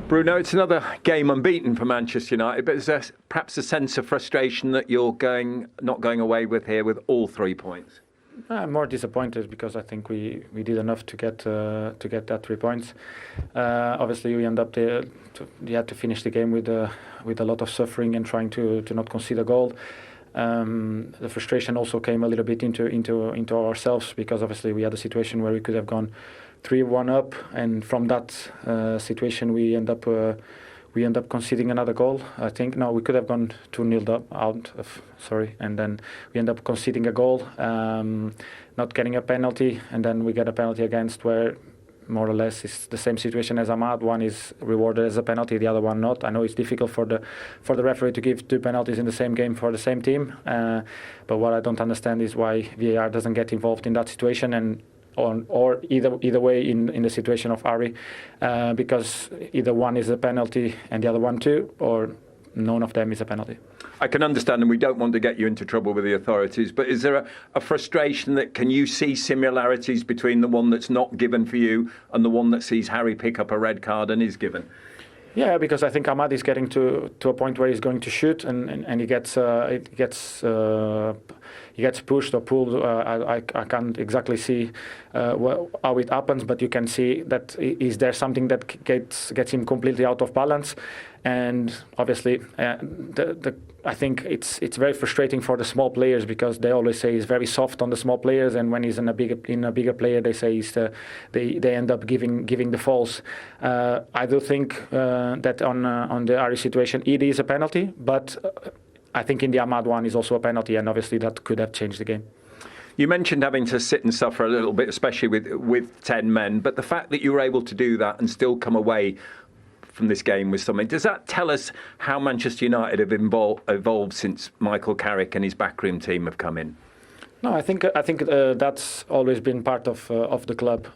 Bruno, it's another game unbeaten for Manchester United, but is there perhaps a sense of frustration that you're not going away with here with all 3 points? I'm more disappointed because I think we did enough to get that 3 points. Obviously, we end up you had to finish the game with a lot of suffering and trying to not concede a goal. The frustration also came a little bit into ourselves because obviously we had a situation where we could have gone 3-1 up, and from that situation we end up conceding another goal. I think we could have gone 2-0 and then we end up conceding a goal, not getting a penalty, and then we get a penalty against where more or less it's the same situation as Ahmad. One is rewarded as a penalty, the other one not. I know it's difficult for the referee to give 2 penalties in the same game for the same team, but what I don't understand is why VAR doesn't get involved in that situation, and or either way in the situation of Ari, because either one is a penalty and the other one too, or none of them is a penalty. I can understand, and we don't want to get you into trouble with the authorities, but is there a frustration that can you see similarities between the one that's not given for you and the one that sees Harry pick up a red card and is given? Yeah, because I think Ahmad is getting to a point where he's going to shoot, and he gets pushed or pulled. I can't exactly see how it happens, but you can see that is there something that gets him completely out of balance, and obviously I think it's very frustrating for the small players because they always say he's very soft on the small players, and when he's in a bigger player, they say they end up giving the falls. I do think that on the Ari situation it is a penalty, but I think in the Ahmad one is also a penalty, and obviously that could have changed the game. You mentioned having to sit and suffer a little bit, especially with 10 men, but the fact that you were able to do that and still come away from this game with something, does that tell us how Manchester United have evolved since Michael Carrick and his backroom team have come in? No, I think that's always been part of the club.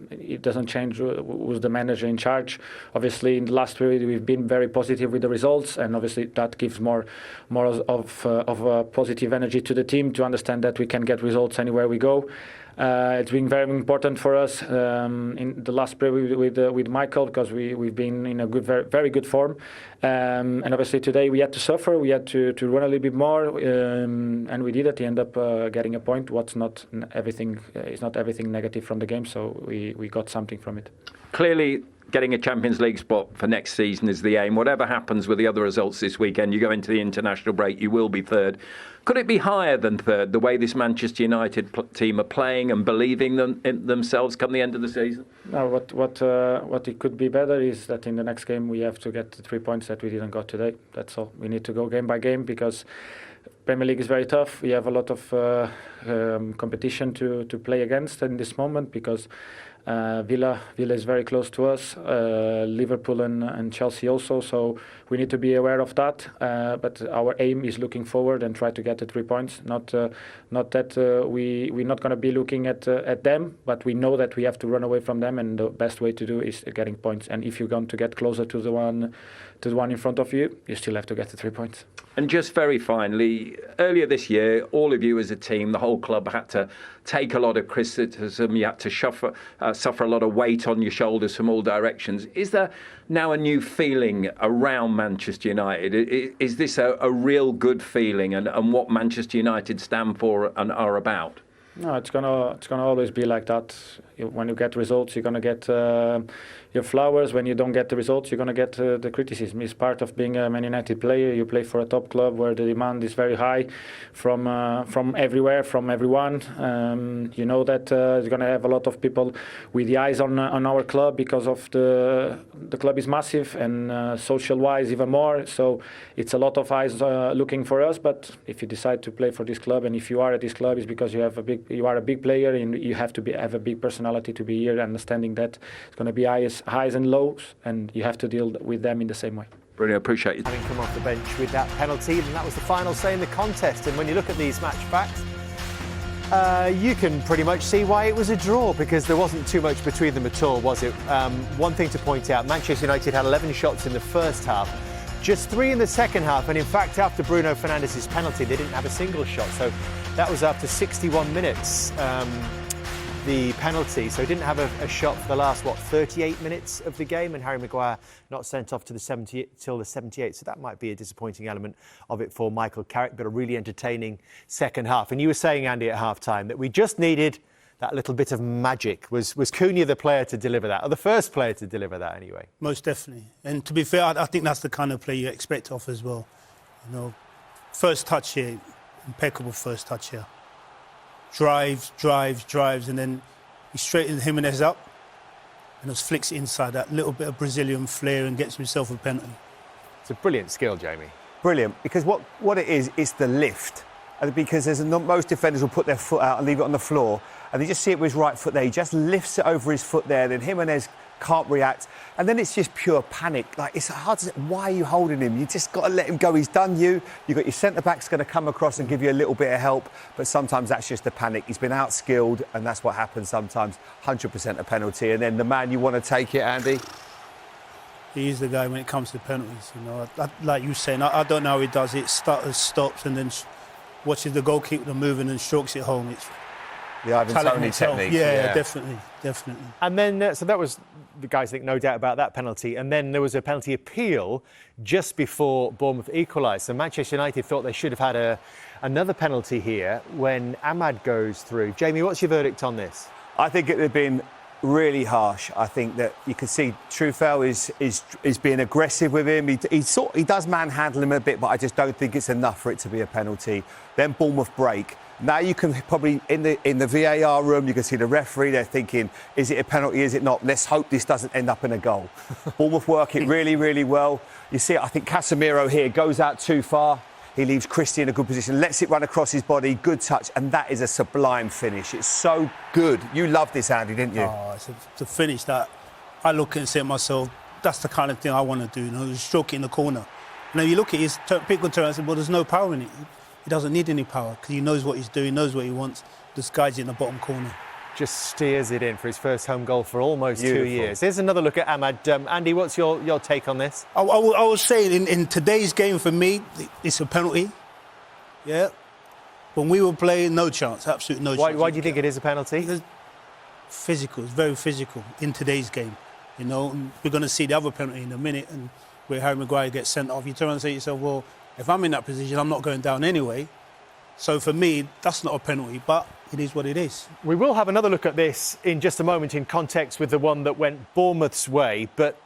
It doesn't change who's the manager in charge. Obviously, in the last period, we've been very positive with the results, and obviously that gives more of positive energy to the team to understand that we can get results anywhere we go. It's been very important for us in the last period with Michael because we've been in a very good form, and obviously today we had to suffer. We had to run a little bit more, and we did it. We end up getting a point. It's not everything negative from the game, so we got something from it. Clearly, getting a Champions League spot for next season is the aim. Whatever happens with the other results this weekend, you go into the international break, you will be third. Could it be higher than third, the way this Manchester United team are playing and believing in themselves come the end of the season? No, what it could be better is that in the next game we have to get the 3 points that we didn't got today. That's all. We need to go game by game because Premier League is very tough. We have a lot of competition to play against in this moment because Villa is very close to us, Liverpool and Chelsea also, so we need to be aware of that. But our aim is looking forward and try to get the 3 points. Not that we're not going to be looking at them, but we know that we have to run away from them, and the best way to do is getting points. And if you're going to get closer to the one in front of you, you still have to get the 3 points. And just very finally, earlier this year, all of you as a team, the whole club had to take a lot of criticism. You had to suffer a lot of weight on your shoulders from all directions. Is there now a new feeling around Manchester United? Is this a real good feeling and what Manchester United stand for and are about? No, it's gonna always be like that. When you get results, you're gonna get your flowers. When you don't get the results, you're gonna get the criticism. It's part of being a Man United player. You play for a top club where the demand is very high from everywhere, from everyone. You know that you're gonna have a lot of people with the eyes on our club because of the club is massive and social-wise even more. So it's a lot of eyes looking for us. But if you decide to play for this club and if you are at this club, it's because you are a big player and you have to have a big personality to be here, understanding that it's going to be highs and lows, and you have to deal with them in the same way. Brilliant, appreciate you. Having come off the bench with that penalty, and that was the final say in the contest. And when you look at these match facts, you can pretty much see why it was a draw, because there wasn't too much between them at all, was it? One thing to point out, Manchester United had 11 shots in the first half, just 3 in the second half, and in fact after Bruno Fernandes's penalty they didn't have a single shot, so that was after 61 minutes. the penalty, so he didn't have a shot for the last, 38 minutes of the game, and Harry Maguire not sent off to the 70 till the 78th, so that might be a disappointing element of it for Michael Carrick, but a really entertaining second half. And you were saying, Andy, at half-time that we just needed that little bit of magic. Was Cunha the player to deliver that, or the first player to deliver that anyway? Most definitely. And to be fair, I think that's the kind of play you expect off as well. You know, first touch here, impeccable first touch here. Drives, and then he straightens Jimenez up and just flicks it inside, that little bit of Brazilian flair, and gets himself a penalty. It's a brilliant skill, Jamie. Brilliant, because what it is the lift. And because most defenders will put their foot out and leave it on the floor, and you just see it with his right foot there. He just lifts it over his foot there, then Jimenez can't react, and then it's just pure panic. Like, it's hard to say, why are you holding him? You just got to let him go. He's done you. You've got your centre-back's going to come across and give you a little bit of help, but sometimes that's just the panic. He's been outskilled, and that's what happens sometimes. 100% a penalty, and then the man you want to take it, Andy? He's the guy when it comes to penalties. You know, like you saying, I don't know how he does it. Stops, and then watches the goalkeeper moving and strokes it home. It's the Ivan Toney technique. Yeah, definitely. And then, so that was, the guys think, no doubt about that penalty. And then there was a penalty appeal just before Bournemouth equalised. So Manchester United thought they should have had another penalty here when Ahmad goes through. Jamie, what's your verdict on this? I think it would have been really harsh. I think that you can see Truffaut is being aggressive with him. He does manhandle him a bit, but I just don't think it's enough for it to be a penalty. Then Bournemouth break. Now you can probably, in the VAR room, you can see the referee, they're thinking, is it a penalty, is it not? Let's hope this doesn't end up in a goal. Bournemouth work it really, really well. You see, I think Casemiro here goes out too far. He leaves Christie in a good position, lets it run across his body, good touch, and that is a sublime finish. It's so good. You loved this, Andy, didn't you? Oh, it's a finish that I look and say to myself, that's the kind of thing I want to do, you know, stroke it in the corner. And then you look at his people turn and say, well, there's no power in it. He doesn't need any power because he knows what he's doing, knows what he wants. Just guides it in the bottom corner. Just steers it in for his first home goal for almost Beautiful. 2 years. Here's another look at Ahmad. Andy, what's your take on this? I was saying in today's game, for me, it's a penalty. Yeah. When we were playing, no chance, absolutely no chance. Why do you think it is a penalty? Because physical, it's very physical in today's game. You know, and we're going to see the other penalty in a minute, and where Harry Maguire gets sent off. You turn around and say to yourself, well, if I'm in that position, I'm not going down anyway. So for me, that's not a penalty, but it is what it is. We will have another look at this in just a moment in context with the one that went Bournemouth's way, but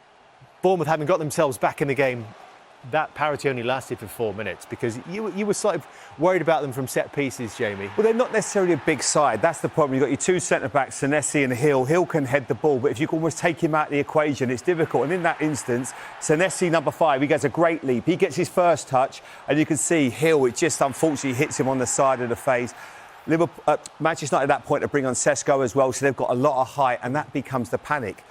Bournemouth having got themselves back in the game, that parity only lasted for 4 minutes because you were sort of worried about them from set pieces, Jamie. Well, they're not necessarily a big side. That's the problem. You've got your two centre-backs, Senesi and Hill. Hill can head the ball, but if you can almost take him out of the equation, it's difficult. And in that instance, Senesi, number 5, he gets a great leap. He gets his first touch, and you can see Hill, it just unfortunately hits him on the side of the face. Manchester United at that point to bring on Sesko as well, so they've got a lot of height, and that becomes the panic.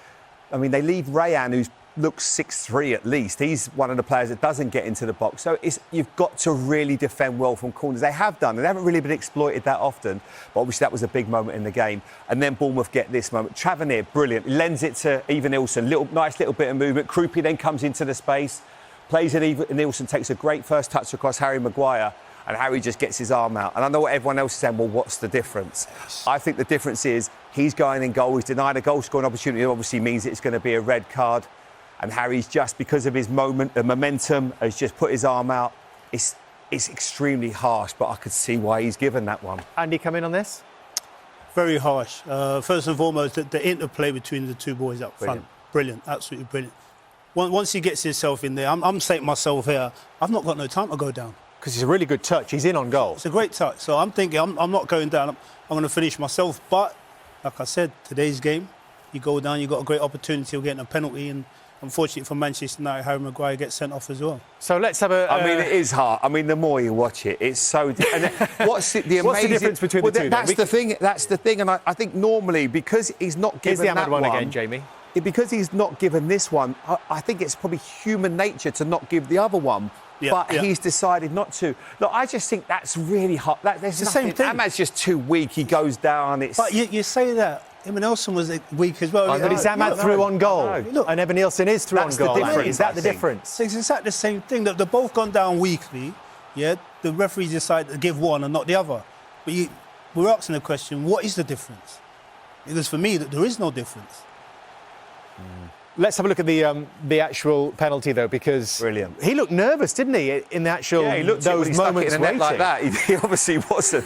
I mean, they leave Rayan, who looks 6'3" at least. He's one of the players that doesn't get into the box. So you've got to really defend well from corners. They have done, and they haven't really been exploited that often. But obviously that was a big moment in the game. And then Bournemouth get this moment. Tavernier, brilliant. He lends it to Ivan Nilsson. Nice little bit of movement. Krupi then comes into the space, plays it. Ivan Nilsson takes a great first touch across Harry Maguire. And Harry just gets his arm out. And I know what everyone else is saying, well, what's the difference? I think the difference is he's going in goal. He's denied a goal-scoring opportunity. It obviously means it's going to be a red card. And Harry's just, because of his momentum, has just put his arm out. It's extremely harsh, but I could see why he's given that one. Andy, come in on this? Very harsh. First and foremost, the interplay between the two boys up front. Brilliant, absolutely brilliant. Once he gets himself in there, I'm saying to myself here, I've not got no time to go down. Because it's a really good touch. He's in on goal. It's a great touch. So I'm thinking, I'm not going down. I'm going to finish myself. But, like I said, today's game, you go down, you've got a great opportunity of getting a penalty. And unfortunately for Manchester United, Harry Maguire gets sent off as well. So let's have a... I mean, it is hard. I mean, the more you watch it, it's so... And what's the amazing... What's the difference between the two? That's the thing. That's the thing. And I think normally, because he's not given Here's the that one again, Jamie. Because he's not given this one, I think it's probably human nature to not give the other one. He's decided not to. Look, I just think that's really hot. There's the same thing. Ahmad's just too weak. He goes down. But you say that. Evan Nilsson was weak as well. But it's Ahmad through on goal. Look, and Evan Nilsson is through on goal. The difference, is that the difference? It's exactly the same thing. They've both gone down weakly. Yeah, the referees decide to give one and not the other. But we're asking the question, what is the difference? Because for me, there is no difference. Let's have a look at the actual penalty, though, because Brilliant. he looked nervous, didn't he, in the actual Yeah, he looked those when he stuck it moments in a net like waiting. that. He obviously wasn't.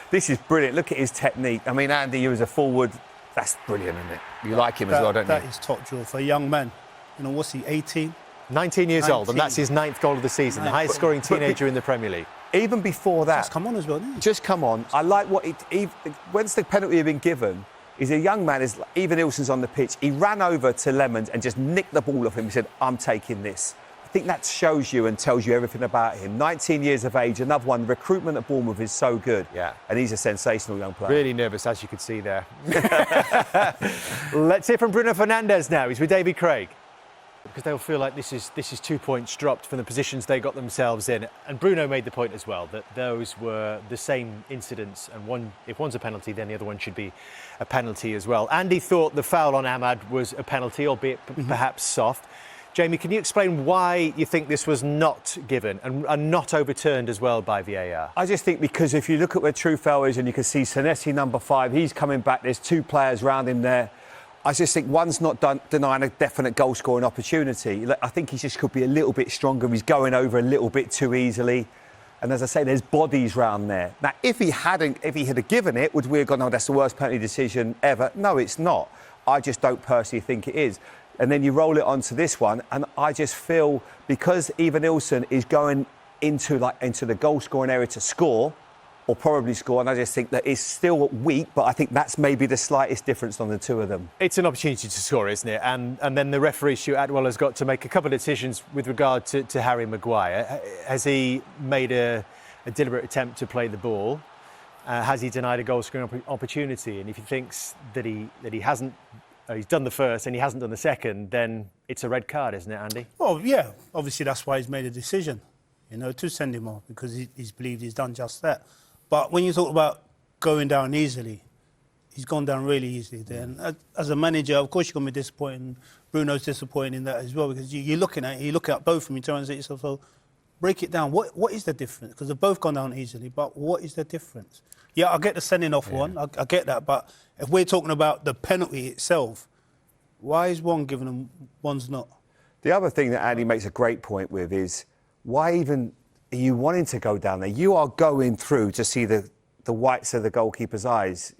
This is brilliant. Look at his technique. I mean, Andy, you as a forward, that's brilliant, isn't it? You like him as well, don't you? That is top draw for a young man. You know, what's he, 18? 19 years old, and that's his 9th goal of the season, the highest scoring teenager in the Premier League. Even before that, Just come on as well, didn't he? just come on. I like what once the penalty had been given, he's a young man, even Ilson's on the pitch, he ran over to Lemons and just nicked the ball off him. He said, I'm taking this. I think that shows you and tells you everything about him. 19 years of age, another one. The recruitment at Bournemouth is so good. Yeah. And he's a sensational young player. Really nervous, as you could see there. Let's hear from Bruno Fernandes now. He's with David Craig. Because they'll feel like this is 2 points dropped from the positions they got themselves in. And Bruno made the point as well, that those were the same incidents, and if one's a penalty, then the other one should be a penalty as well. Andy thought the foul on Ahmad was a penalty, albeit perhaps soft. Jamie, can you explain why you think this was not given and not overturned as well by VAR? I just think because if you look at where true foul is and you can see Senesi number 5, he's coming back, there's 2 players round him there. I just think one's not denying a definite goal-scoring opportunity. I think he just could be a little bit stronger. He's going over a little bit too easily. And as I say, there's bodies round there. Now, if he had given it, would we have gone, oh, that's the worst penalty decision ever? No, it's not. I just don't personally think it is. And then you roll it onto this one, and I just feel because Ivan Ilson is going into the goal-scoring area to score, or probably score, and I just think that it's still weak, but I think that's maybe the slightest difference on the two of them. It's an opportunity to score, isn't it? And then the referee, Stuart Atwell, has got to make a couple of decisions with regard to Harry Maguire. Has he made a deliberate attempt to play the ball? Has he denied a goal-scoring opportunity? And if he thinks that he hasn't, he's done the first and he hasn't done the second, then it's a red card, isn't it, Andy? Well, yeah. Obviously, that's why he's made a decision, to send him off, because he's believed he's done just that. But when you talk about going down easily, he's gone down really easily there. And as a manager, of course, you're going to be disappointed. Bruno's disappointed in that as well, because you look at both of them, you turn and say to yourself, so break it down. What is the difference? Because they've both gone down easily, but what is the difference? Yeah, I get the sending off one, I get that, but if we're talking about the penalty itself, why is one given and one's not? The other thing that Andy makes a great point with is why even are you wanting to go down there? You are going through to see the whites of the goalkeeper's eyes.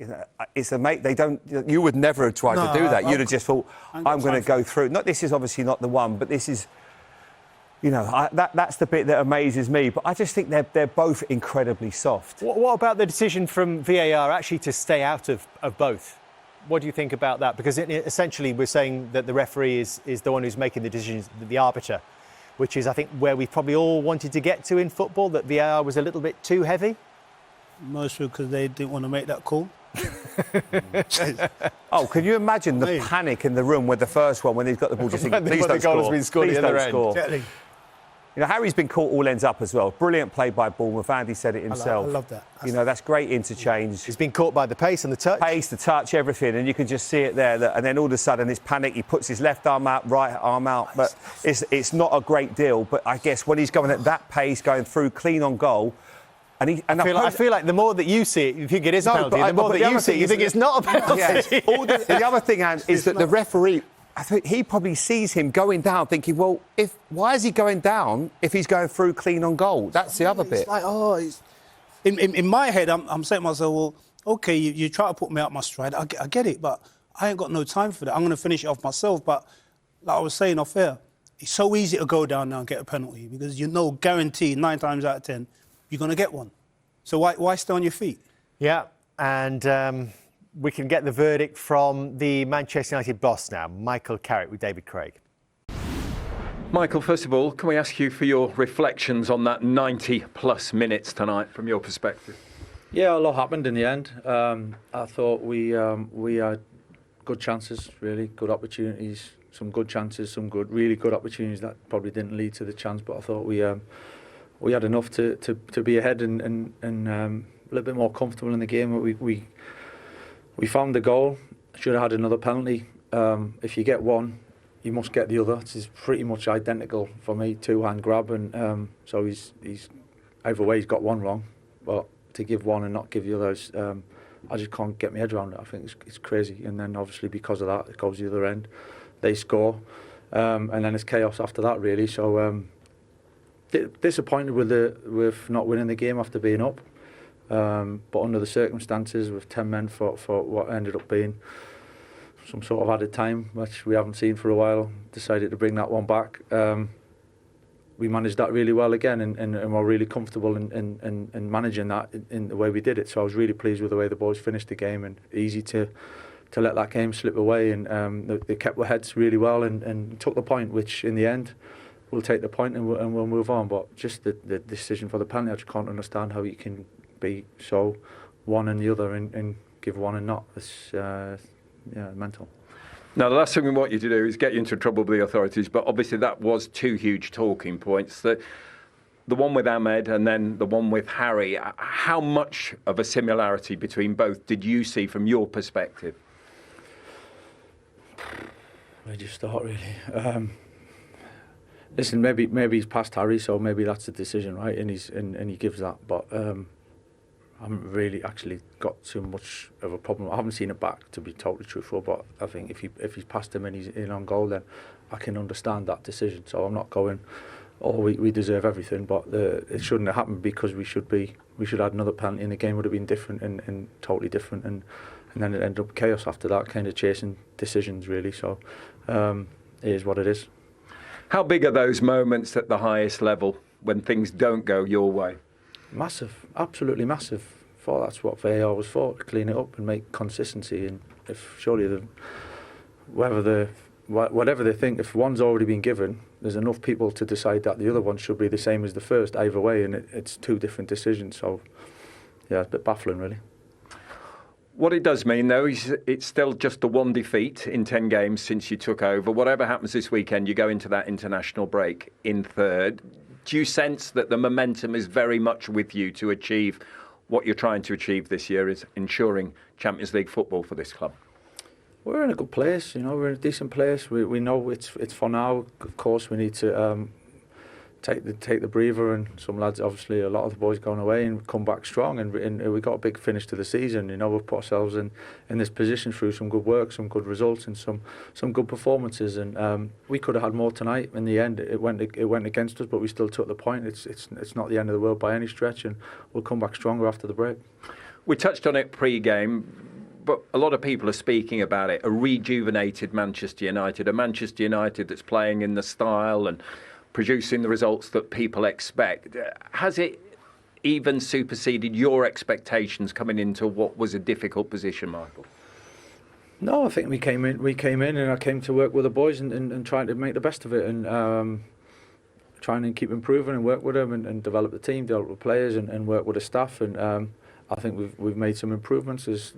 It's a mate. They don't. You would never have tried to do that. You'd have just thought, I'm going to go through. This is obviously not the one, but this is. That's the bit that amazes me. But I just think they're both incredibly soft. What about the decision from VAR actually to stay out of both? What do you think about that? Because essentially we're saying that the referee is the one who's making the decisions, the arbiter, which is, I think, where we probably all wanted to get to in football, that VAR was a little bit too heavy. Mostly because they didn't want to make that call. Oh, can you imagine the panic in the room with the first one when he's got the ball just thinking, please don't score. The goal has been scored at the other end. Exactly. Harry's been caught all ends up as well. Brilliant play by Bournemouth. Andy said it himself. I love that. That's great interchange. He's been caught by the pace and the touch. Pace, the touch, everything, and you can just see it there. And then all of a sudden, this panic. He puts his left arm out, right arm out. But it's not a great deal. But I guess when he's going at that pace, going through clean on goal, I feel like the more that you see it, you think it is a penalty. The more that you see it, you think it's not a penalty. Yeah. The other thing, Anne, is that the referee, I think he probably sees him going down, thinking, well, why is he going down if he's going through clean on goal? That's the other bit. Like, in my head, I'm saying to myself, well, OK, you try to put me out my stride. I get it, but I ain't got no time for that. I'm going to finish it off myself. But like I was saying off air, it's so easy to go down now and get a penalty because guaranteed 9 times out of 10, you're going to get one. So why stay on your feet? Yeah, and we can get the verdict from the Manchester United boss now, Michael Carrick, with David Craig. Michael, first of all, can we ask you for your reflections on that 90-plus minutes tonight from your perspective? Yeah, a lot happened in the end. I thought we had good chances, really, good opportunities, some good chances, some really good opportunities that probably didn't lead to the chance, but I thought we had enough to be ahead and a little bit more comfortable in the game. We found the goal. Should have had another penalty. If you get one, you must get the other. It's pretty much identical for me, 2-hand grab, and so he's either way he's got one wrong. But to give one and not give the others, I just can't get my head around it. I think it's crazy. And then obviously because of that, it goes the other end. They score, and then it's chaos after that, really. So disappointed with not winning the game after being up. But under the circumstances, with 10 men for what ended up being some sort of added time, which we haven't seen for a while, decided to bring that one back. We managed that really well again, and we're really comfortable in managing that in the way we did it. So I was really pleased with the way the boys finished the game, and easy to let that game slip away. And they kept their heads really well and took the point, which in the end we'll take the point and we'll move on. But just the decision for the penalty, I just can't understand how you can be so one and the other and give one and not. It's mental. Now, the last thing we want you to do is get you into trouble with the authorities, but obviously that was two huge talking points. The one with Ahmed and then the one with Harry. How much of a similarity between both did you see from your perspective? Where do you start, really? Listen, maybe he's past Harry, so maybe that's the decision, right? And he gives that, but I haven't really actually got too much of a problem. I haven't seen it back, to be totally truthful, but I think if he's past him and he's in on goal, then I can understand that decision. So I'm not going, we deserve everything, but it shouldn't have happened, because we should have another penalty and the game would have been different and totally different, and then it ended up chaos after that, kind of chasing decisions, really. So it is what it is. How big are those moments at the highest level when things don't go your way? Massive, absolutely massive. That's what VAR was for, to clean it up and make consistency. And if surely whatever they think, if one's already been given, there's enough people to decide that the other one should be the same as the first either way, and it's two different decisions. So yeah, it's a bit baffling, really. What it does mean, though, is it's still just the one defeat in 10 games since you took over. Whatever happens this weekend, you go into that international break in third. Do you sense that the momentum is very much with you to achieve what you're trying to achieve this year, is ensuring Champions League football for this club? We're in a good place, we're in a decent place. We know it's for now. Of course, we need to take the breather, and some lads, obviously a lot of the boys going away and come back strong, and we got a big finish to the season. We've put ourselves in this position through some good work, some good results, and some good performances, and we could have had more tonight. In the end, it went against us, but we still took the point. It's not the end of the world by any stretch, and we'll come back stronger after the break. We touched on it pre-game, but a lot of people are speaking about it, a rejuvenated Manchester United, a Manchester United that's playing in the style and producing the results that people expect. Has it even superseded your expectations coming into what was a difficult position, Michael? No, I think we came in and I came to work with the boys and trying to make the best of it, and trying to keep improving and work with them and develop the team, develop the players, and work with the staff. And I think we've made some improvements. There's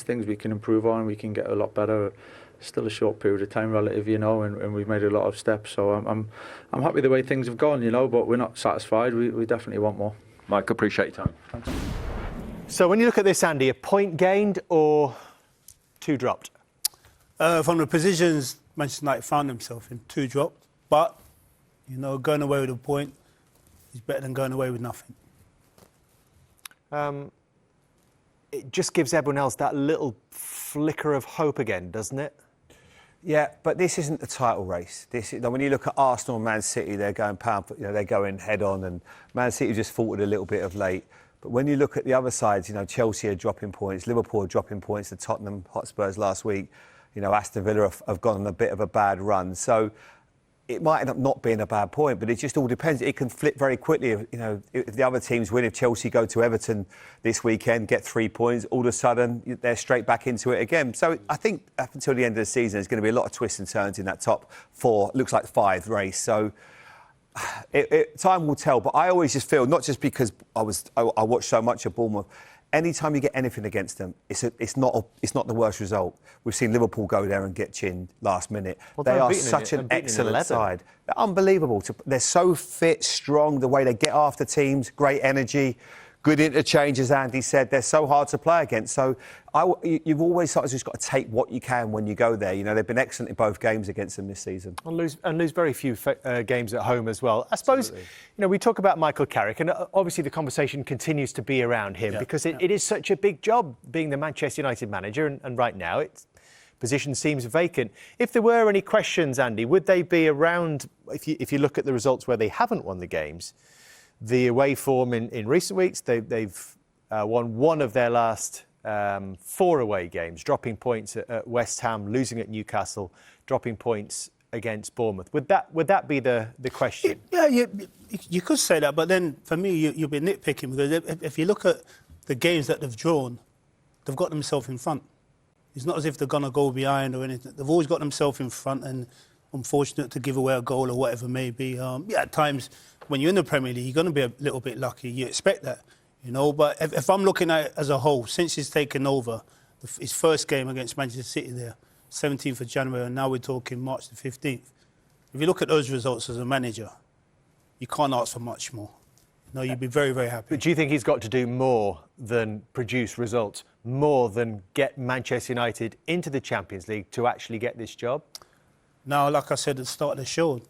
things we can improve on. We can get a lot better. Still a short period of time relative, and we've made a lot of steps. So I'm happy the way things have gone, but we're not satisfied. We definitely want more. Mike, appreciate your time. Thanks. So when you look at this, Andy, a point gained or two dropped? From the positions Manchester United found themselves in, two dropped. But, going away with a point is better than going away with nothing. It just gives everyone else that little flicker of hope again, doesn't it? Yeah, but this isn't the title race. When you look at Arsenal and Man City, they're going they're going head on, and Man City just faltered a little bit of late. But when you look at the other sides, Chelsea are dropping points, Liverpool are dropping points to Tottenham Hotspurs last week. Aston Villa have gone on a bit of a bad run. So it might end up not being a bad point, but it just all depends. It can flip very quickly. If the other teams win, if Chelsea go to Everton this weekend, get 3 points, all of a sudden they're straight back into it again. So I think up until the end of the season, there's going to be a lot of twists and turns in that top four, looks like 5 race. So time will tell. But I always just feel, not just because I watched so much of Bournemouth, anytime you get anything against them, it's not the worst result. We've seen Liverpool go there and get chinned last minute. Well, they are such an excellent side. They're unbelievable. They're so fit, strong, the way they get after teams, great energy, Good interchange, as Andy said. They're so hard to play against. So you've always sort of just got to take what you can when you go there. You know, they've been excellent in both games against them this season. And lose very few games at home as well. I suppose, you know, we talk about Michael Carrick, and obviously the conversation continues to be around him because it is such a big job being the Manchester United manager, and right now its position seems vacant. If there were any questions, Andy, would they be around, if you look at the results where they haven't won the games, the away form in recent weeks, they've won one of their last 4 away games, dropping points at West Ham, losing at Newcastle, dropping points against Bournemouth. Would that be the question? Yeah, you could say that, but then for me, you'll be nitpicking because if you look at the games that they've drawn, they've got themselves in front. It's not as if they're going to go behind or anything. They've always got themselves in front, and unfortunate to give away a goal or whatever it may be. At times, when you're in the Premier League, you're going to be a little bit lucky. You expect that, you know. But if I'm looking at it as a whole, since he's taken over, his first game against Manchester City there, 17th of January, and now we're talking March the 15th. If you look at those results as a manager, you can't ask for much more. No, you'd be very, very happy. But do you think he's got to do more than produce results, more than get Manchester United into the Champions League to actually get this job? Now, like I said at the start of the show,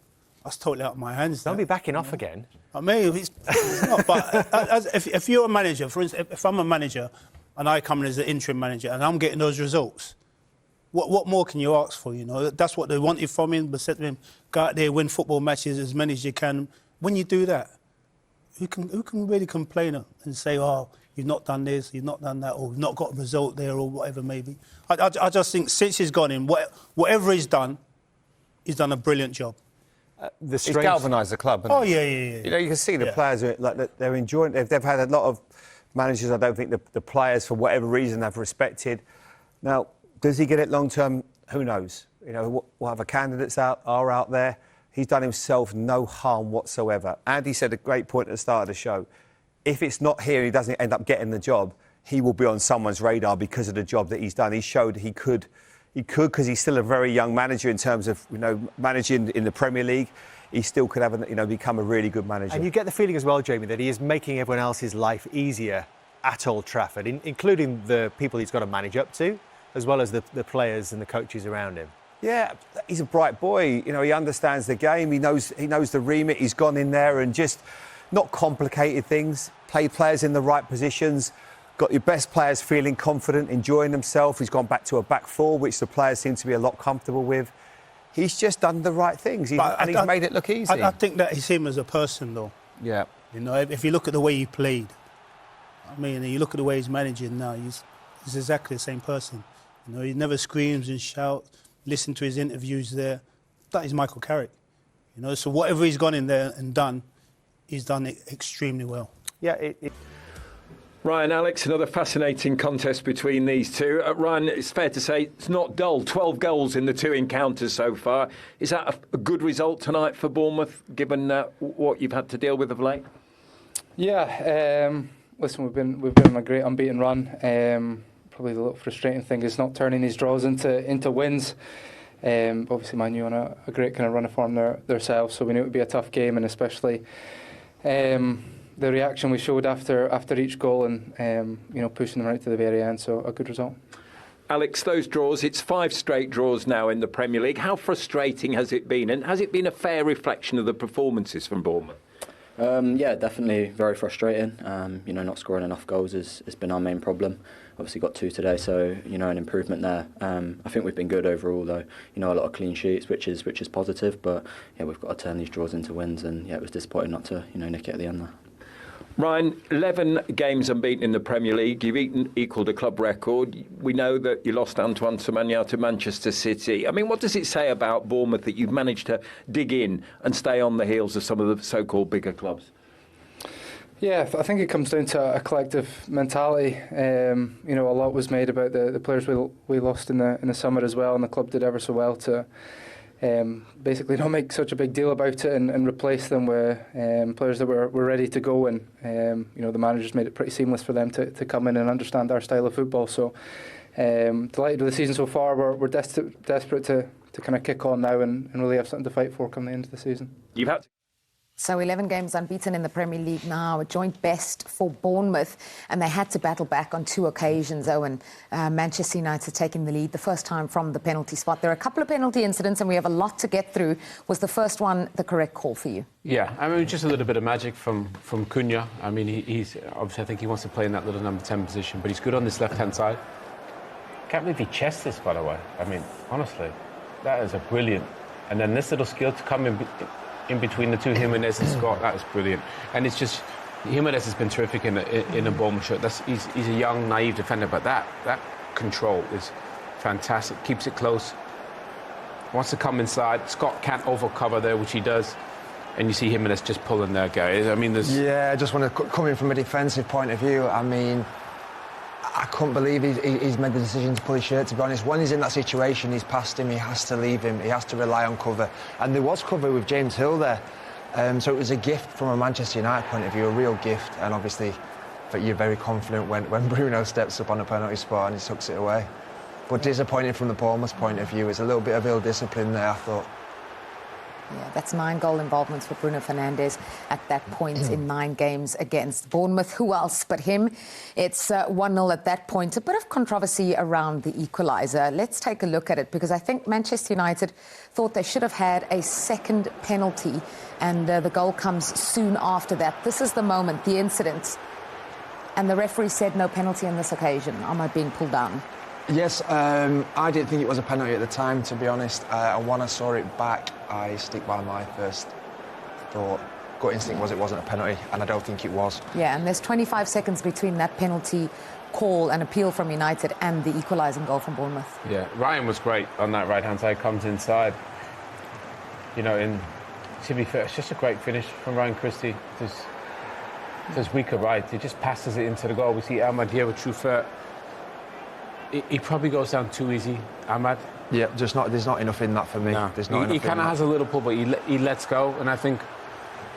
that's totally out of my hands. Don't be backing off again. I mean, it's not. But if you're a manager, for instance, if I'm a manager and I come in as the interim manager and I'm getting those results, what more can you ask for? You know, that's what they wanted from him. But said to him, go out there, win football matches as many as you can. When you do that, who can really complain and say, oh, you've not done this, you've not done that, or you've not got a result there, or whatever maybe. I just think since he's gone in, whatever he's done a brilliant job. He's galvanised the club. Oh, yeah. You know, you can see the players like they're enjoying. They've had a lot of managers. I don't think the players, for whatever reason, have respected. Now, does he get it long term? Who knows? You know, what other candidates are out there? He's done himself no harm whatsoever. Andy said a great point at the start of the show. If it's not here and he doesn't end up getting the job, he will be on someone's radar because of the job that he's done. He showed he could because he's still a very young manager in terms of, you know, managing in the Premier League. He still could have, you know, become a really good manager. And you get the feeling as well, Jamie, that he is making everyone else's life easier at Old Trafford, including the people he's got to manage up to, as well as the players and the coaches around him. Yeah, he's a bright boy. You know, he understands the game. He knows the remit. He's gone in there and just not complicated things. Played players in the right positions. Got your best players feeling confident, enjoying themselves. He's gone back to a back four, which the players seem to be a lot comfortable with. He's just done the right things, and he's made it look easy. I think that is him as a person, though. Yeah. You know, if you look at the way he played, I mean, you look at the way he's managing now, he's exactly the same person. You know, he never screams and shouts. Listen to his interviews there. That is Michael Carrick. You know, so whatever he's gone in there and done, he's done it extremely well. Yeah, Ryan, Alex, another fascinating contest between these two. Ryan, it's fair to say it's not dull. 12 goals in the 2 encounters so far. Is that a good result tonight for Bournemouth, given what you've had to deal with of late? Yeah, listen, we've been on a great unbeaten run. Probably the little frustrating thing is not turning these draws into wins. Obviously, Man U on a great kind of run of form themselves, so we knew it would be a tough game, and especially the reaction we showed after each goal, and you know, pushing them right to the very end. So a good result. Alex, those draws, it's 5 straight draws now in the Premier League. How frustrating has it been, and has it been a fair reflection of the performances from Bournemouth? Yeah, definitely very frustrating. You know, not scoring enough goals has been our main problem. Obviously got 2 today, so, you know, an improvement there. I think we've been good overall, though. You know, a lot of clean sheets, which is positive, but yeah, we've got to turn these draws into wins, and yeah, it was disappointing not to, you know, nick it at the end there. Ryan, 11 games unbeaten in the Premier League. You've equalled a club record. We know that you lost Antoine Semenyo to Manchester City. I mean, what does it say about Bournemouth that you've managed to dig in and stay on the heels of some of the so-called bigger clubs? Yeah, I think it comes down to a collective mentality. You know, a lot was made about the players we lost in the summer as well, and the club did ever so well to basically not make such a big deal about it and replace them with players that were ready to go. And you know, the managers made it pretty seamless for them to come in and understand our style of football. So delighted with the season so far. We're desperate to kind of kick on now and really have something to fight for come the end of the season. You've had to So 11 games unbeaten in the Premier League now, a joint best for Bournemouth, and they had to battle back on 2 occasions, Owen. Manchester United taking the lead, the first time from the penalty spot. There are a couple of penalty incidents and we have a lot to get through. Was the first one the correct call for you? Yeah, I mean, just a little bit of magic from Cunha. I mean, he's obviously, I think he wants to play in that little number 10 position, but he's good on this left-hand side. Can't believe he chested this, by the way. I mean, honestly, that is a brilliant. And then this little skill to come in between the two, Jimenez and Scott, that is brilliant. And it's just, Jimenez has been terrific in a Bournemouth shirt. He's a young, naive defender, but that control is fantastic. Keeps it close. Wants to come inside. Scott can't overcover there, which he does. And you see Jimenez just pulling there, guys. I mean, there's... Yeah, I just want to come in from a defensive point of view. I mean, I couldn't believe he's made the decision to pull his shirt, to be honest. When he's in that situation, he's past him, he has to leave him, he has to rely on cover. And there was cover with James Hill there. So it was a gift from a Manchester United point of view, a real gift. And obviously, but you're very confident when Bruno steps up on a penalty spot and he tucks it away. But disappointing from the Bournemouth point of view. It's a little bit of ill-discipline there, I thought. Yeah, that's 9 goal involvements for Bruno Fernandes at that point in 9 games against Bournemouth. Who else but him? It's 1-0 at that point. A bit of controversy around the equaliser. Let's take a look at it, because I think Manchester United thought they should have had a second penalty, and the goal comes soon after that. This is the moment, the incident. And the referee said no penalty on this occasion. Am I being pulled down? Yes, I didn't think it was a penalty at the time, to be honest. And when I saw it back, I stick by my first thought. Gut instinct was it wasn't a penalty, and I don't think it was. Yeah, and there's 25 seconds between that penalty call and appeal from United and the equalising goal from Bournemouth. Yeah, Ryan was great on that right-hand side, comes inside. You know, and to be fair, it's just a great finish from Ryan Christie. There's weaker right. He just passes it into the goal. We see Ahmad here with true fair. He probably goes down too easy, Ahmad. Yeah, there's not enough in that for me. No. There's not enough. He kind of has a little pull, but he lets go. And I think,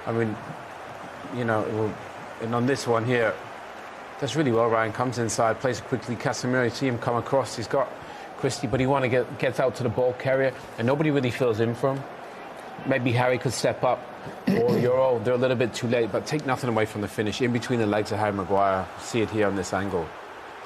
I mean, you know, and on this one here, does really well. Ryan comes inside, plays it quickly. Casemiro, you see him come across. He's got Christie, but he gets out to the ball carrier, and nobody really fills in for him. Maybe Harry could step up, or Iraola. They're a little bit too late, but take nothing away from the finish. In between the legs of Harry Maguire. See it here on this angle.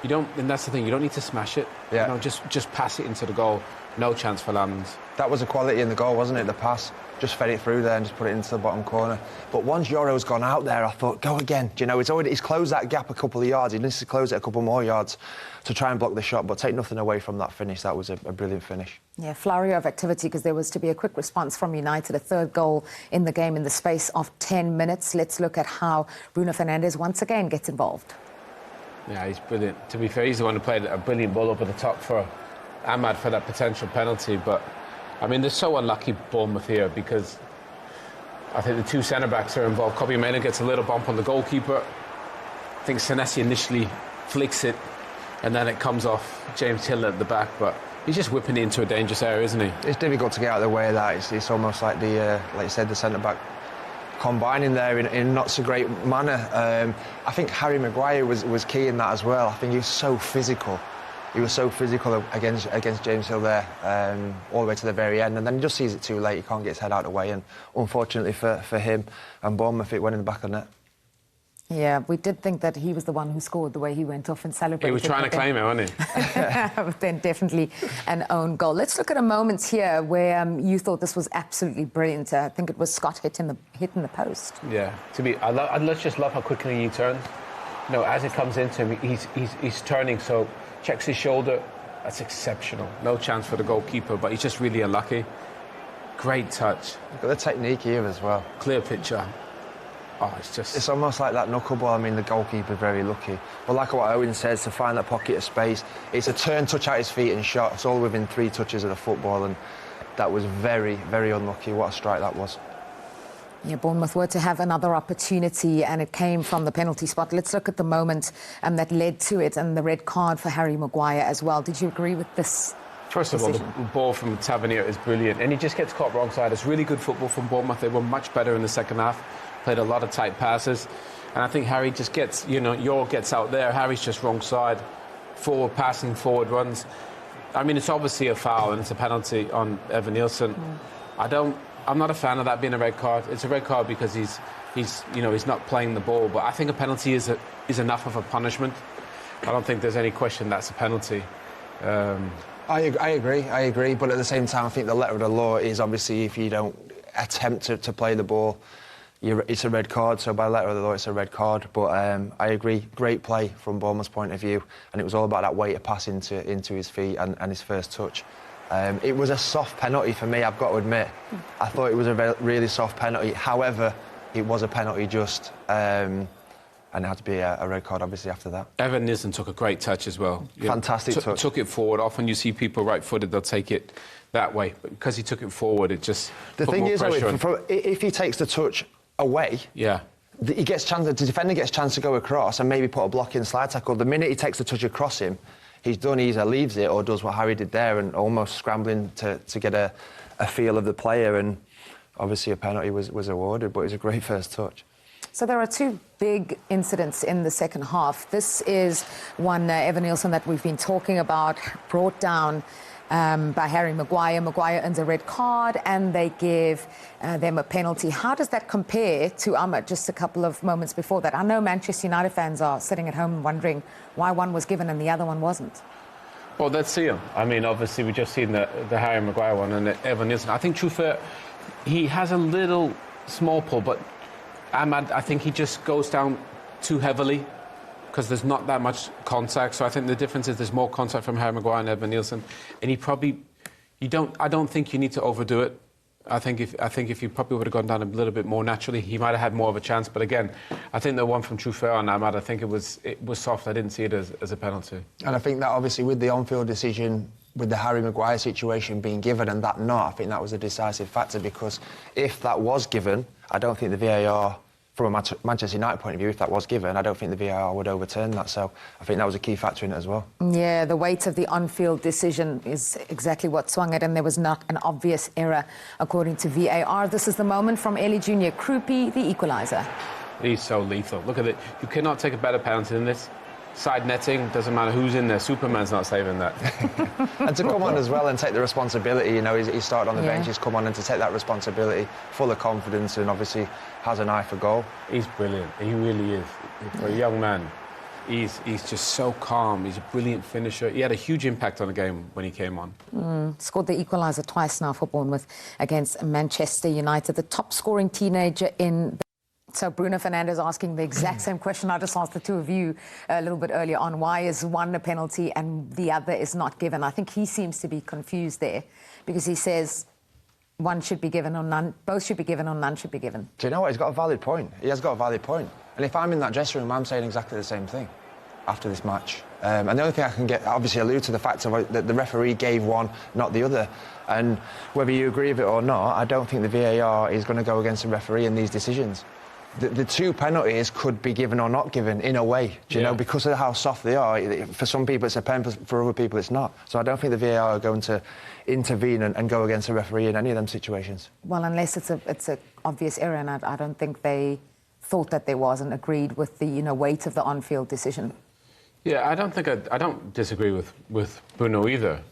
You don't, and that's the thing. You don't need to smash it. Yeah. You know, just pass it into the goal. No chance for Lambs. That was a quality in the goal, wasn't it? The pass, just fed it through there and just put it into the bottom corner. But once Yoro's gone out there, I thought, go again. Do you know, he's closed that gap a couple of yards. He needs to close it a couple more yards to try and block the shot. But take nothing away from that finish. That was a brilliant finish. Yeah, flurry of activity, because there was to be a quick response from United, a 3rd goal in the game in the space of 10 minutes. Let's look at how Bruno Fernandes once again gets involved. Yeah, he's brilliant. To be fair, he's the one who played a brilliant ball over the top for Ahmad for that potential penalty. But, I mean, they're so unlucky, Bournemouth, here, because I think the 2 centre-backs are involved. Kobbie Mainoo gets a little bump on the goalkeeper. I think Senesi initially flicks it, and then it comes off James Hill at the back. But he's just whipping it into a dangerous area, isn't he? It's difficult to get out of the way of that. It's almost like like you said, the centre-back combining there in not so great manner. I think Harry Maguire was key in that as well. I think he was so physical. He was so physical against James Hill there, all the way to the very end, and then he just sees it too late. He can't get his head out of the way, and unfortunately for him and Bournemouth, it went in the back of the net. Yeah, we did think that he was the one who scored, the way he went off and celebrated. He was trying to claim it, wasn't he? But then definitely an own goal. Let's look at a moment here where you thought this was absolutely brilliant. I think it was Scott hitting the post. Yeah, I just love how quickly he turns. You know, as it comes into him, he's turning, so checks his shoulder. That's exceptional. No chance for the goalkeeper, but he's just really unlucky. Great touch. You've got the technique here as well. Clear picture. Oh, it's almost like that knuckleball. I mean, the goalkeeper very lucky. But like what Owen says, to find that pocket of space, it's a turn, touch out his feet and shot. It's all within 3 touches of the football, and that was very, very unlucky. What a strike that was. Yeah, Bournemouth were to have another opportunity, and it came from the penalty spot. Let's look at the moment that led to it, and the red card for Harry Maguire as well. Did you agree with this? First of all, the ball from Tavernier is brilliant, and he just gets caught wrong side. It's really good football from Bournemouth. They were much better in the second half. Played a lot of tight passes, and I think Harry just gets, Yor gets out there. Harry's just wrong side, forward passing, forward runs. I mean, it's obviously a foul and it's a penalty on Evan Nielsen. I don't I'm not a fan of that being a red card. It's a red card because he's not playing the ball. But I think a penalty is enough of a punishment. I don't think there's any question that's a penalty. I agree. But at the same time, I think the letter of the law is obviously if you don't attempt to play the ball, it's a red card. So by letter of the law, it's a red card. But I agree. Great play from Bournemouth's point of view, and it was all about that weight of pass into his feet and his first touch. It was a soft penalty for me, I've got to admit. I thought it was a really soft penalty. However, it was a penalty just, and it had to be a red card, obviously, after that. Evan Nielsen took a great touch as well. Fantastic touch. Took it forward. Often you see people right-footed, they'll take it that way. But because he took it forward, it just the put thing more is, pressure on. if he takes the touch away, the defender gets a chance to go across and maybe put a block in slide tackle. The minute he takes the touch across him, he's done. He either leaves it or does what Harry did there and almost scrambling to get a feel of the player. And obviously a penalty was awarded, but it was a great first touch. So there are two big incidents in the second half. This is one, Evan Nielsen, that we've been talking about, brought down by Harry Maguire. Maguire earns a red card and they give them a penalty. How does that compare to Ahmad just a couple of moments before that? I know Manchester United fans are sitting at home wondering why one was given and the other one wasn't. Well, let's see him. I mean, obviously, we've just seen the Harry Maguire one and the Evan Nielsen. I think, truthfully, he has a little small pull, but Ahmad, I think he just goes down too heavily because there's not that much contact. So I think the difference is there's more contact from Harry Maguire and Evan Nielsen. And I don't think you need to overdo it. I think if he probably would have gone down a little bit more naturally, he might have had more of a chance. But again, I think the one from Truffert on Ahmad, I think it was soft. I didn't see it as a penalty. And I think that obviously with the on-field decision, with the Harry Maguire situation being given and that not, I think that was a decisive factor, because if that was given, I don't think the VAR, from a Manchester United point of view, if that was given, I don't think the VAR would overturn that. So I think that was a key factor in it as well. Yeah, the weight of the on-field decision is exactly what swung it, and there was not an obvious error, according to VAR. This is the moment from Ellie Jr. Krupi, the equaliser. He's so lethal. Look at it. You cannot take a better penalty than this. Side netting, doesn't matter who's in there. Superman's not saving that. And to come on as well and take the responsibility, you know, he started on the bench, he's come on and to take that responsibility, full of confidence, and obviously has an eye for goal. He's brilliant. He really is. For a young man, he's just so calm. He's a brilliant finisher. He had a huge impact on the game when he came on. Scored the equaliser twice now for Bournemouth against Manchester United, the top scoring teenager in. So Bruno Fernandes asking the exact same question I just asked the two of you a little bit earlier on. Why is one a penalty and the other is not given? I think he seems to be confused there, because he says one should be given or none, both should be given or none should be given. Do you know what? He's got a valid point. He has got a valid point. And if I'm in that dressing room, I'm saying exactly the same thing after this match. And the only thing I can obviously allude to the fact that the referee gave one, not the other. And whether you agree with it or not, I don't think the VAR is going to go against the referee in these decisions. The two penalties could be given or not given in a way, do you know, because of how soft they are. For some people it's a pen, for other people it's not. So I don't think the VAR are going to intervene and go against the referee in any of them situations. Well, unless it's an obvious error, and I don't think they thought that there was and agreed with the weight of the on-field decision. Yeah, I don't disagree with Bruno either.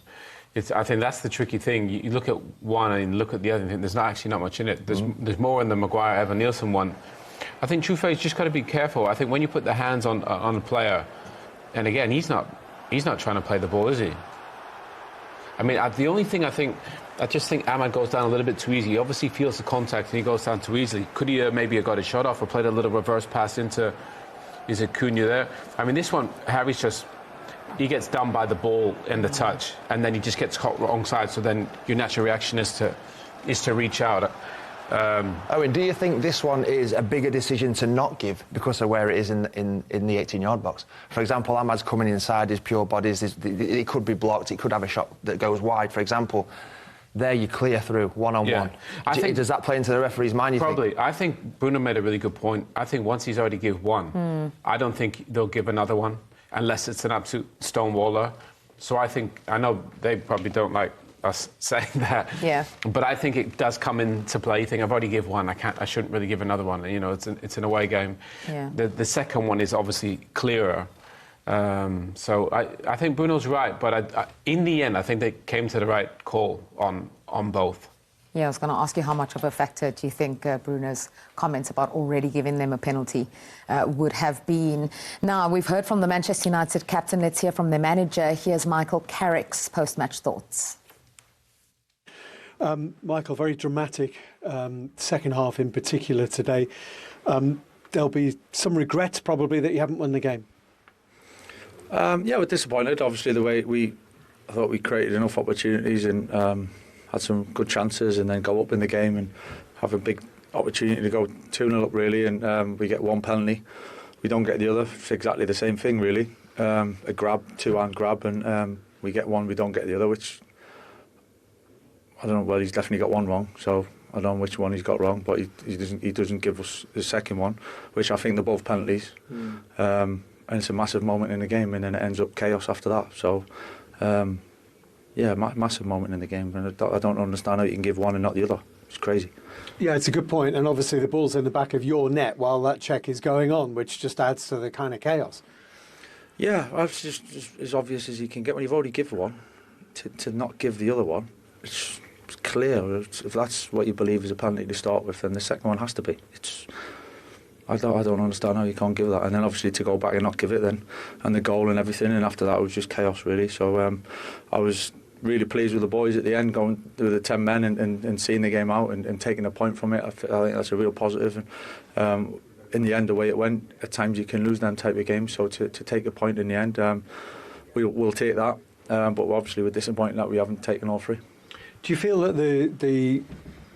I think that's the tricky thing. You look at one and look at the other and think there's actually not much in it. There's more in the Maguire Evan Nielsen one. I think Truffet's just got to be careful. I think when you put the hands on a player, and again, he's not trying to play the ball, is he? I mean, the only thing I just think Ahmad goes down a little bit too easy. He obviously feels the contact and he goes down too easily. Could he maybe have got his shot off or played a little reverse pass into, is it Cunha there? I mean, this one, Harry's just, he gets done by the ball and the touch, and then he just gets caught wrong side. So then your natural reaction is to reach out. Owen, do you think this one is a bigger decision to not give because of where it is in the 18-yard box? For example, Ahmad's coming inside his pure bodies. It could be blocked. It could have a shot that goes wide, for example. There you clear through one-on-one. Does that play into the referee's mind? Probably. I think Bruno made a really good point. I think once he's already given one, I don't think they'll give another one unless it's an absolute stonewaller. So I know they probably don't like us saying that. Yeah. But I think it does come into play. You think, I've already given one, I shouldn't really give another one. You know, it's an away game. Yeah. The second one is obviously clearer. So I think Bruno's right, but in the end, I think they came to the right call on both. Yeah, I was going to ask you how much of a factor do you think Bruno's comments about already giving them a penalty would have been. Now, we've heard from the Manchester United captain. Let's hear from the manager. Here's Michael Carrick's post-match thoughts. Michael, very dramatic second half in particular today. There'll be some regret probably that you haven't won the game. Yeah, we're disappointed. Obviously, the way I thought we created enough opportunities and had some good chances, and then go up in the game and have a big opportunity to go 2-0 up really, and we get one penalty. We don't get the other. It's exactly the same thing really. A grab, two-hand grab, and we get one, we don't get the other, which I don't know. Well, he's definitely got one wrong, so I don't know which one he's got wrong, but he doesn't give us the second one, which I think they're both penalties. And it's a massive moment in the game, and then it ends up chaos after that. So, yeah, massive moment in the game, and I don't understand how you can give one and not the other. It's crazy. Yeah, it's a good point, and obviously the ball's in the back of your net while that check is going on, which just adds to the kind of chaos. Yeah, it's just as obvious as you can get when you've already given one, to not give the other one. It's clear. If that's what you believe is a penalty to start with, then the second one has to be. I don't understand how you can't give that, and then obviously to go back and not give it then, and the goal and everything, and after that it was just chaos really. So I was really pleased with the boys at the end, going through the 10 men and seeing the game out and taking a point from it. I think that's a real positive. And in the end, the way it went, at times you can lose them type of games. So to take a point in the end, we'll take that. But obviously we're disappointed that we haven't taken all three. Do you feel that the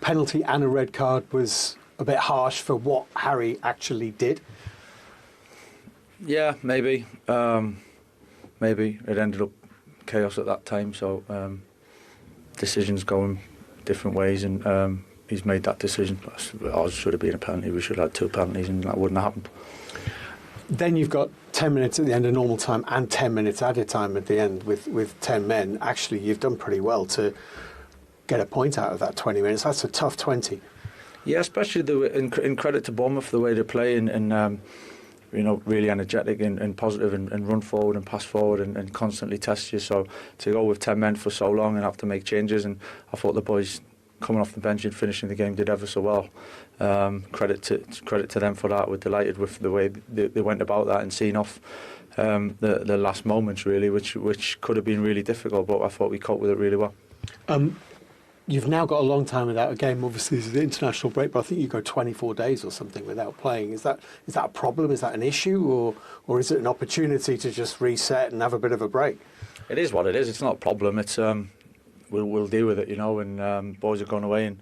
penalty and a red card was a bit harsh for what Harry actually did? Yeah, maybe. Maybe it ended up chaos at that time, so decisions going different ways, and he's made that decision. Ours should have been a penalty. We should have had 2 penalties, and that wouldn't have happened. Then you've got 10 minutes at the end of normal time and 10 minutes added time at the end with 10 men. Actually, you've done pretty well to get a point out of that 20 minutes. That's a tough 20. Yeah, especially in credit to Bournemouth, the way they play and you know, really energetic and positive and run forward and pass forward and constantly test you. So to go with 10 men for so long and have to make changes, and I thought the boys coming off the bench and finishing the game did ever so well. Credit to them for that. We're delighted with the way they went about that and seeing off the last moments really, which could have been really difficult, but I thought we coped with it really well. You've now got a long time without a game. Obviously, this is the international break, but I think you go 24 days or something without playing. Is that a problem? Is that an issue, or is it an opportunity to just reset and have a bit of a break? It is what it is. It's not a problem. It's we'll deal with it, you know. And boys are going away, and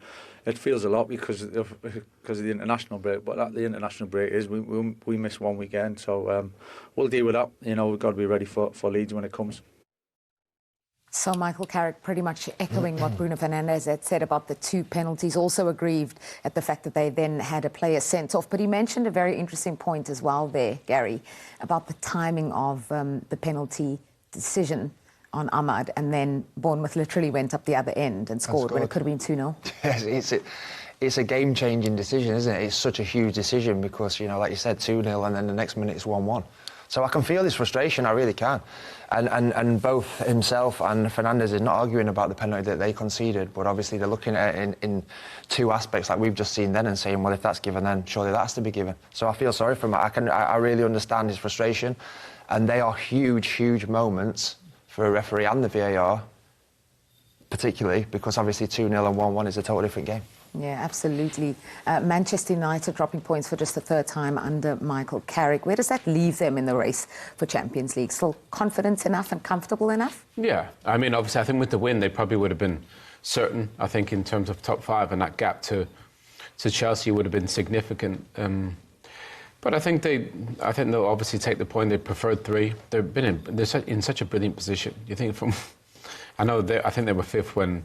it feels a lot because of the international break. But the international break is we miss one weekend, so we'll deal with that. You know, we've got to be ready for Leeds when it comes. So Michael Carrick pretty much echoing what Bruno Fernandes had said about the 2 penalties, also aggrieved at the fact that they then had a player sent off. But he mentioned a very interesting point as well there, Gary, about the timing of the penalty decision on Ahmad, and then Bournemouth literally went up the other end and scored when it could have been 2-0. Yes, it's a game-changing decision, isn't it? It's such a huge decision because, you know, like you said, 2-0 and then the next minute it's 1-1. So I can feel his frustration, I really can. And both himself and Fernandes are not arguing about the penalty that they conceded, but obviously they're looking at it in 2 aspects like we've just seen then and saying, well, if that's given, then surely that has to be given. So I feel sorry for him. I really understand his frustration, and they are huge, huge moments for a referee and the VAR, particularly because obviously 2-0 and 1-1 is a totally different game. Yeah, absolutely. Manchester United dropping points for just the 3rd time under Michael Carrick. Where does that leave them in the race for Champions League? Still confident enough and comfortable enough? Yeah, I mean, obviously, I think with the win, they probably would have been certain, I think, in terms of top 5, and that gap to Chelsea would have been significant. But I think they'll obviously take the point. They preferred 3. They're in such a brilliant position. You think I think they were 5th when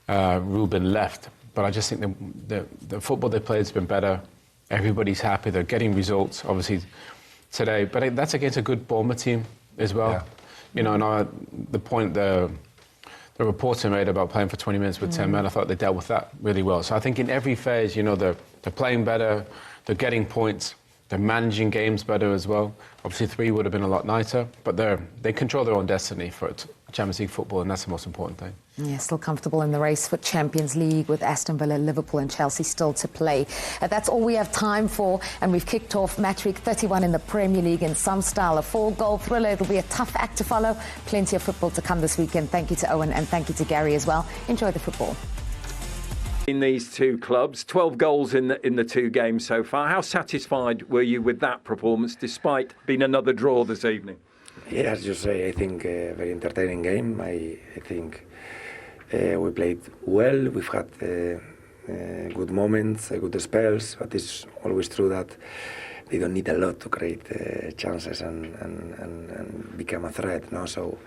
Ruben left. But I just think the football they play has been better. Everybody's happy. They're getting results, obviously, today. But that's against a good Bournemouth team as well. Yeah. You know, and the point the reporter made about playing for 20 minutes with 10 men, I thought they dealt with that really well. So I think in every phase, you know, they're playing better, they're getting points, they're managing games better as well. Obviously, 3 would have been a lot nicer, but they control their own destiny for Champions League football, and that's the most important thing. Yeah, still comfortable in the race for Champions League with Aston Villa, Liverpool and Chelsea still to play. That's all we have time for, and we've kicked off match week 31 in the Premier League in some style. A 4-goal thriller. It'll be a tough act to follow. Plenty of football to come this weekend. Thank you to Owen and thank you to Gary as well. Enjoy the football. In these two clubs, 12 goals in the two games so far. How satisfied were you with that performance, despite being another draw this evening? Yeah, as you say, I think a very entertaining game. I think we played well. We've had good moments, good spells, but it's always true that they don't need a lot to create chances and become a threat. No, so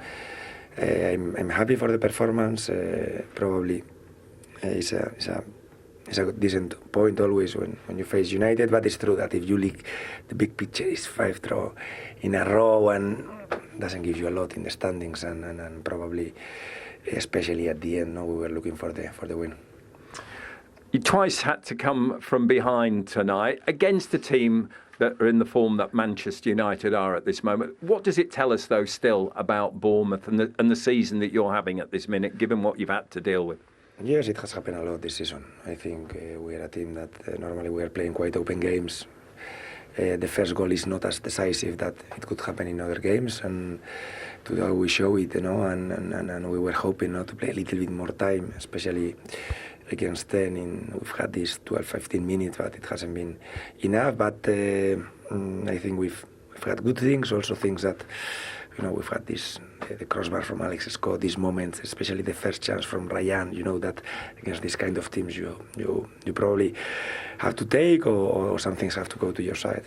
I'm happy for the performance. Probably it's a decent point always when you face United, but it's true that if you leak, the big picture is 5 draw in a row and doesn't give you a lot in the standings and probably especially at the end, no, we were looking for the win. You twice had to come from behind tonight against a team that are in the form that Manchester United are at this moment. What does it tell us, though, still about Bournemouth and the season that you're having at this minute, given what you've had to deal with? Yes, it has happened a lot this season. I think we are a team that normally we are playing quite open games. The first goal is not as decisive that it could happen in other games, and today we show it, and we were hoping not to play a little bit more time, especially against 10. We've had these 12-15 minutes, but it hasn't been enough. But I think we've had good things, also things that, we've had this, the crossbar from Alex Scott, these moments, especially the first chance from Ryan, that against these kind of teams you probably have to take or some things have to go to your side.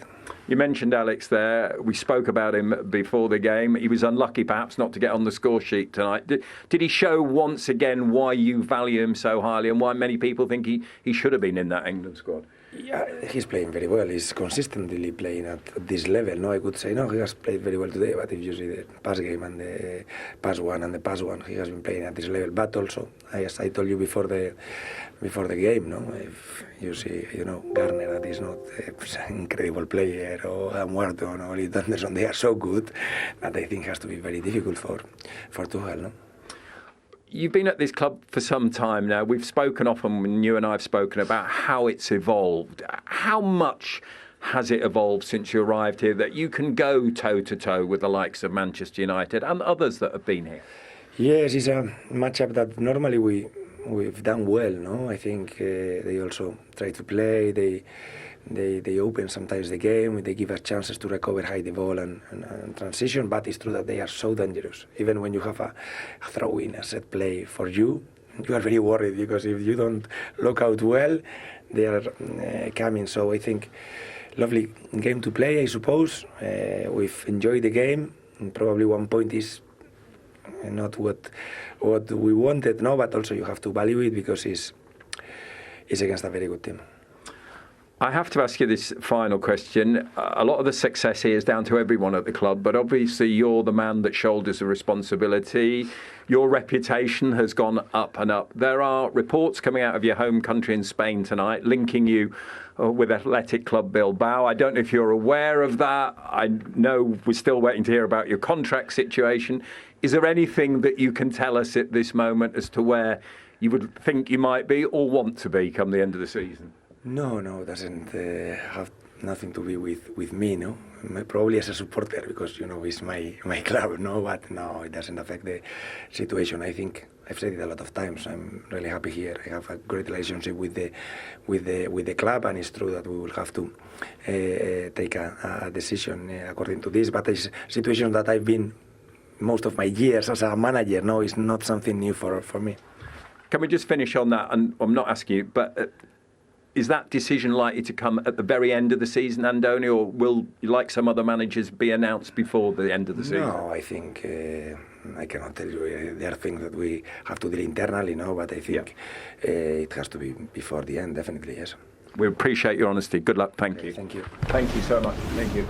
You mentioned Alex there. We spoke about him before the game. He was unlucky perhaps not to get on the score sheet tonight. Did he show once again why you value him so highly and why many people think he should have been in that England squad? Yeah, he's playing very well. He's consistently playing at this level. No, I could say, no, he has played very well today, but if you see the past game and the past one, he has been playing at this level. But also, as I told you before the game, no, if you see, Garner, that is not an incredible player, or Wharton or Elliot Anderson, they are so good that I think has to be very difficult for Tuchel, no? You've been at this club for some time now. We've spoken often, when you and I have spoken, about how it's evolved. How much has it evolved since you arrived here that you can go toe-to-toe with the likes of Manchester United and others that have been here? Yes, it's a matchup that normally we've done well, no? I think they also try to play, they open sometimes the game, they give us chances to recover high the ball and transition, but it's true that they are so dangerous. Even when you have a throw-in, a set play for you are very worried, because if you don't look out well, they are coming. So I think lovely game to play, I suppose. We've enjoyed the game, and probably one point is not what we wanted, no, but also you have to value it because it's against a very good team. I have to ask you this final question. A lot of the success here is down to everyone at the club, but obviously you're the man that shoulders the responsibility. Your reputation has gone up and up. There are reports coming out of your home country in Spain tonight linking you with Athletic Club Bilbao. I don't know if you're aware of that. I know we're still waiting to hear about your contract situation. Is there anything that you can tell us at this moment as to where you would think you might be or want to be come the end of the season? No, it doesn't have nothing to do with me, no? Probably as a supporter, because, it's my club, no? But no, it doesn't affect the situation. I think I've said it a lot of times. I'm really happy here. I have a great relationship with the club, and it's true that we will have to take a decision according to this. But it's a situation that I've been most of my years as a manager. No, it's not something new for me. Can we just finish on that? And I'm not asking you, but is that decision likely to come at the very end of the season, Andoni, or will, like some other managers, be announced before the end of the season? No, I think I cannot tell you. There are things that we have to deal internally, no, but I think it has to be before the end, definitely, yes. We appreciate your honesty. Good luck. Thank you. Thank you. Thank you so much. Thank you.